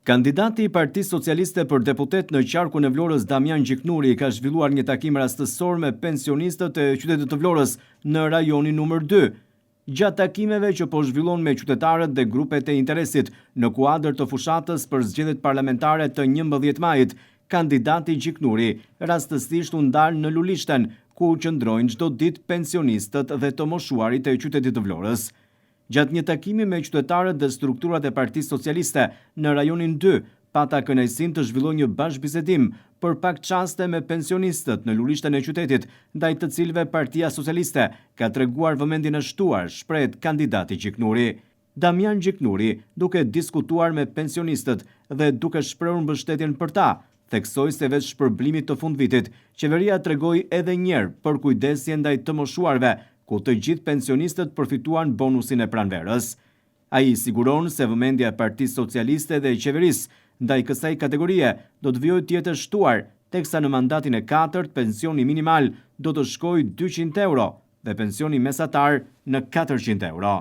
Kandidati i Partisë Socialiste për deputet në qarkun e Vlorës Damian Gjiknuri ka zhvilluar një takim rastësor me pensionistët e qytetit të Vlorës në rajonin numër 2. Gjatë takimeve që po zhvillon me qytetarët dhe grupet e interesit në kuadër të fushatës për zgjedhjet parlamentare të 11 majit, kandidati Gjiknuri rastësisht u ndal në Lulishten, ku qëndrojnë çdo ditë pensionistët dhe të moshuarit e qytetit të Vlorës. Gjatë një takimi me qytetarët dhe strukturat e Partisë Socialiste në rajonin 2, pata kënaqësinë të zhvillojë një bashkëbisedim për pak çaste me pensionistët në Lulishten e qytetit, ndaj të cilëve Partia Socialiste ka treguar vëmendjen e shtuar, shprehet kandidati Gjiknuri. Damian Gjiknuri, duke diskutuar me pensionistët dhe duke shprehur mbështetjen për ta, theksoi se veç shpërblimit të fundvitit, qeveria tregoi edhe një herë për kujdesje ndaj të moshuarve, ku të gjithë pensionistët përfituan bonusin e pranverës. Ai siguron se vëmendja e Partisë Socialiste dhe e qeverisë ndaj kësaj kategorie do të vijojë të jetë shtuar, teksa në mandatin e 4 pensioni minimal do të shkojë 200 euro dhe pensioni mesatar në 400 euro.